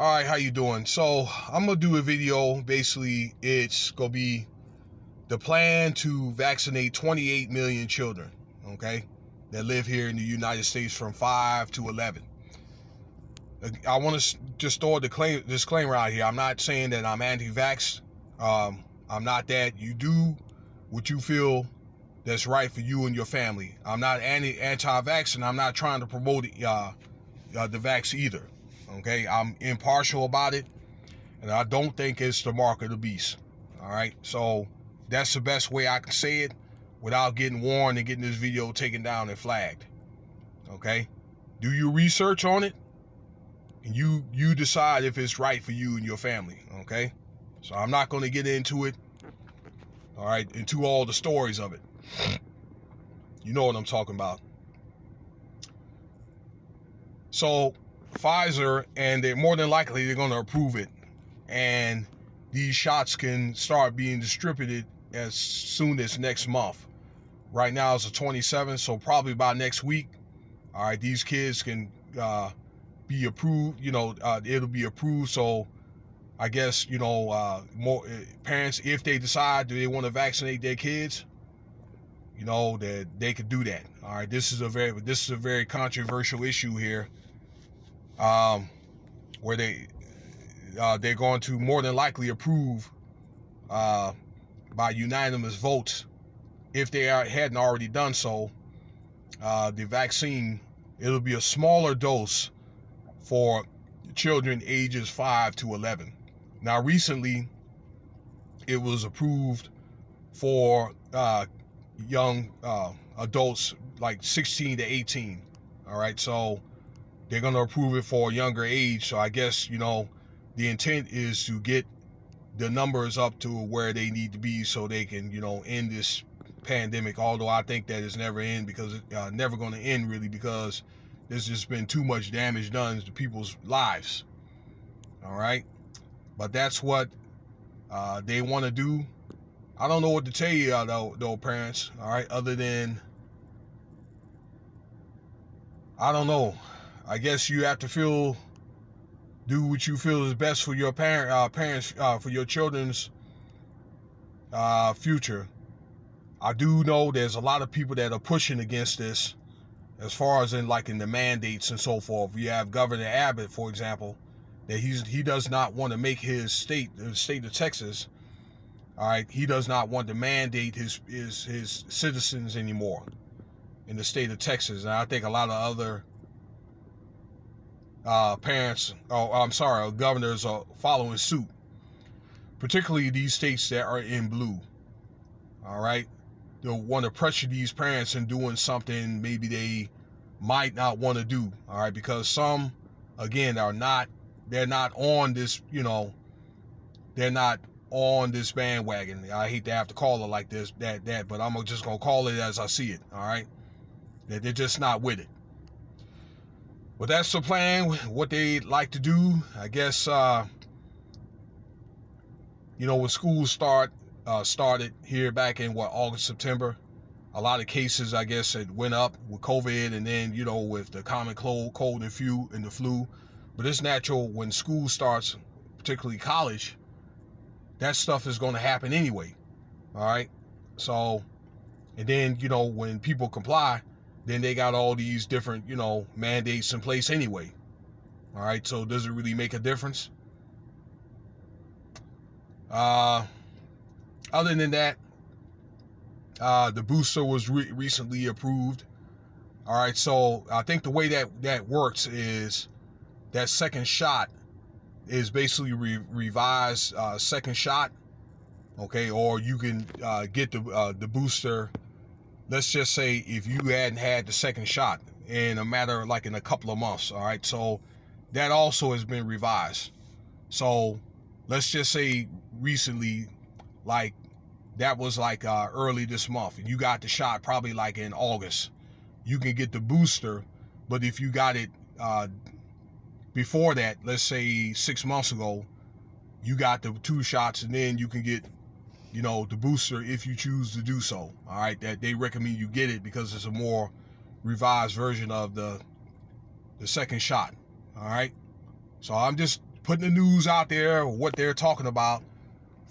All right, how you doing? So I'm gonna do a video. Basically, it's gonna be the plan to vaccinate 28 million children, okay, that live here in the United States from 5 to 11. I want to just throw a disclaimer out here. I'm not saying that I'm anti-vax. I'm not that. You do what you feel that's right for you and your family. I'm not anti-vax, and I'm not trying to promote the vax either. Okay, I'm impartial about it, and I don't think it's the mark of the beast. All right, so that's the best way I can say it without getting warned and getting this video taken down and flagged. Okay, do your research on it, and you decide if it's right for you and your family. Okay, so I'm not going to get into it. All right, into all the stories of it. You know what I'm talking about. So Pfizer, and they're more than likely they're going to approve it, and these shots can start being distributed as soon as next month. Right now it's the 27th, so probably by next week, all right, these kids can be approved. It'll be approved. So I guess more parents, if they decide do they want to vaccinate their kids, that they could do that. All right, this is a very controversial issue here, where they're going to more than likely approve by unanimous votes, if they hadn't already done so, the vaccine. It'll be a smaller dose for children ages 5 to 11. Now recently it was approved for young adults like 16 to 18. All right, so they're going to approve it for a younger age. So I guess the intent is to get the numbers up to where they need to be so they can end this pandemic. Although I think that it's never end, because it's never going to end really, because there's just been too much damage done to people's lives. All right, but that's what they want to do. I don't know what to tell you though, parents. All right, other than I don't know. I guess you have to do what you feel is best for your parents, for your children's future. I do know there's a lot of people that are pushing against this, as far as in the mandates and so forth. You have Governor Abbott, for example, that he does not want to make his state, the state of Texas, all right, he does not want to mandate his citizens anymore in the state of Texas. And I think a lot of other governors are following suit, particularly these states that are in blue. All right, they'll want to pressure these parents in doing something maybe they might not want to do. All right, because some, again, they're not on this, they're not on this bandwagon. I hate to have to call it like this, but I'm just gonna call it as I see it. All right, that they're just not with it. But that's the plan. What they like to do, I guess. When schools started here back in August, September, a lot of cases, I guess, it went up with COVID, and then with the common cold and the flu. But it's natural when school starts, particularly college, that stuff is going to happen anyway. All right, so, and then when people comply, then they got all these different mandates in place anyway. All right, so does it really make a difference? Other than that, the booster was recently approved. All right, so I think the way that works is that second shot is basically revised second shot. Okay, or you can get the booster. Let's just say if you hadn't had the second shot in a matter in a couple of months. All right, so that also has been revised. So let's just say recently, that was early this month, and you got the shot probably in August. You can get the booster, but if you got it before that, let's say 6 months ago, you got the 2 shots, and then you can get the booster if you choose to do so. All right, that they recommend you get it because it's a more revised version of the second shot. All right, so I'm just putting the news out there, what they're talking about.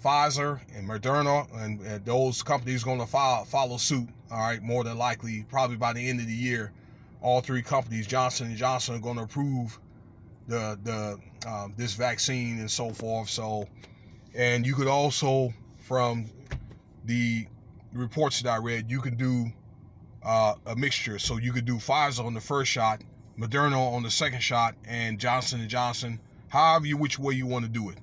Pfizer and Moderna and those companies going to follow suit. All right, more than likely, probably by the end of the year, all three companies, Johnson & Johnson, are going to approve this vaccine and so forth. So, and you could also, from the reports that I read, you can do a mixture. So you could do Pfizer on the first shot, Moderna on the second shot, and Johnson & Johnson, however which way you want to do it.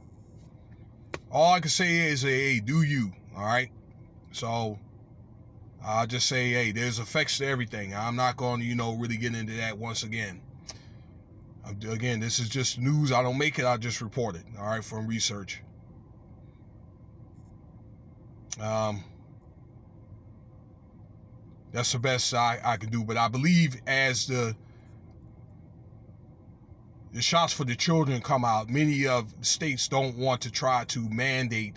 All I can say is, hey, do you, all right? So I'll just say, hey, there's effects to everything. I'm not going to, really get into that once again. Again, this is just news. I don't make it. I just report it, all right, from research. That's the best I can do. But I believe as the shots for the children come out, many of the states don't want to try to mandate,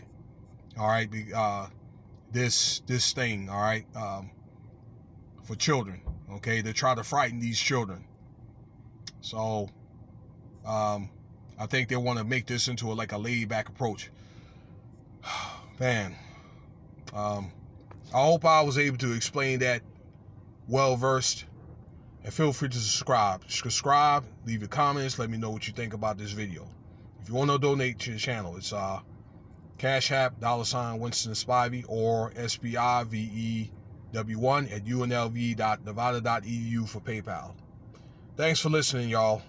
all right, this thing, all right, for children, okay? They try to frighten these children. So I think they want to make this into a laid-back approach. Man, I hope I was able to explain that well-versed. And feel free to subscribe, leave your comments, let me know what you think about this video. If you want to donate to the channel, it's Cash App, $ Winston Spivey, or SPIVEW1 at unlv.nevada.edu for PayPal. Thanks for listening, y'all.